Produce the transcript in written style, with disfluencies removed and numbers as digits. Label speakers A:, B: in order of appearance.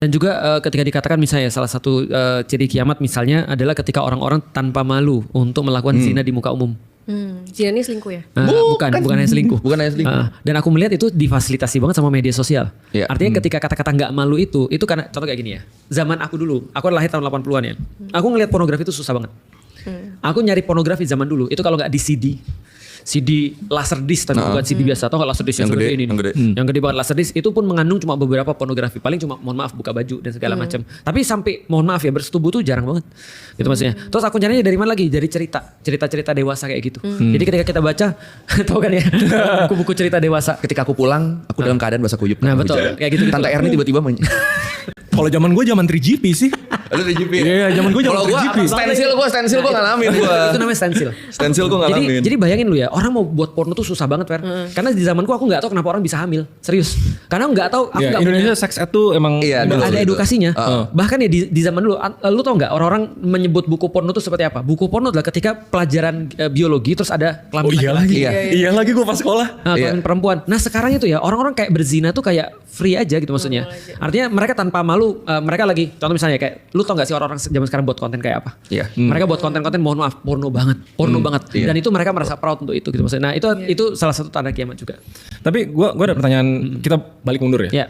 A: Dan juga ketika dikatakan misalnya salah satu ciri kiamat misalnya adalah ketika orang-orang tanpa malu untuk melakukan zina di muka umum.
B: Zina ini selingkuh ya?
A: Bukan hanya selingkuh.
C: Bukan hanya selingkuh.
A: Dan aku melihat itu difasilitasi banget sama media sosial.
C: Iya.
A: Artinya ketika kata-kata nggak malu itu karena contoh kayak gini ya. Zaman aku dulu, aku lahir tahun 80-an ya. Aku ngelihat pornografi itu susah banget. Aku nyari pornografi zaman dulu itu kalau nggak di CD laserdisc tapi bukan CD biasa, atau nggak laserdisc yang
C: gede,
A: seperti ini,
C: yang gede.
A: yang gede banget laserdisc itu pun mengandung cuma beberapa pornografi, paling cuma mohon maaf buka baju dan segala macam. Tapi sampai mohon maaf ya bersetubuh tuh jarang banget, gitu maksudnya. Terus aku nyarinya dari mana lagi? Dari cerita dewasa kayak gitu. Jadi ketika kita baca, tau kan ya, buku-buku cerita dewasa.
C: Ketika aku pulang, aku dalam keadaan basah kuyup.
A: Nah betul, kayak gitu.
C: Tante Erni tiba-tiba main.
D: Kalau zaman gue zaman 3GP sih.
C: Lu di GP.
D: Iya, zaman gue zaman
C: Kalau gua
D: 3GP.
C: stensil gua ngalamin gua.
A: Itu namanya stensil.
C: Stensil gua ngalamin.
A: Jadi bayangin lu ya, orang mau buat porno tuh susah banget, Fer. Karena di zamanku aku nggak tahu kenapa orang bisa hamil, serius. Karena nggak tahu, aku
D: Ya,
A: nggak
D: Indonesia sex ed tuh emang
C: Iya,
D: bener.
C: dulu.
A: ada edukasinya.
C: Heeh.
A: Bahkan ya di zaman dulu, lu tau nggak orang-orang menyebut buku porno tuh seperti apa? Buku porno adalah ketika pelajaran biologi terus ada
D: Oh
A: kelamin
D: iya
A: laki-laki.
D: lagi. Iya lagi gue pas sekolah.
A: Kelamin perempuan. Nah sekarang itu ya orang-orang kayak berzina tuh kayak free aja gitu maksudnya. Artinya mereka tanpa malu, mereka lagi contoh misalnya kayak lu tau gak sih orang-orang zaman sekarang buat konten kayak apa?
C: Iya.
A: Mereka buat konten-konten mohon maaf porno banget banget.
C: Iya.
A: Dan itu mereka merasa proud untuk itu gitu maksudnya. Nah itu salah satu tanda kiamat juga.
D: Tapi gue ada pertanyaan, kita balik mundur ya.
A: Ya.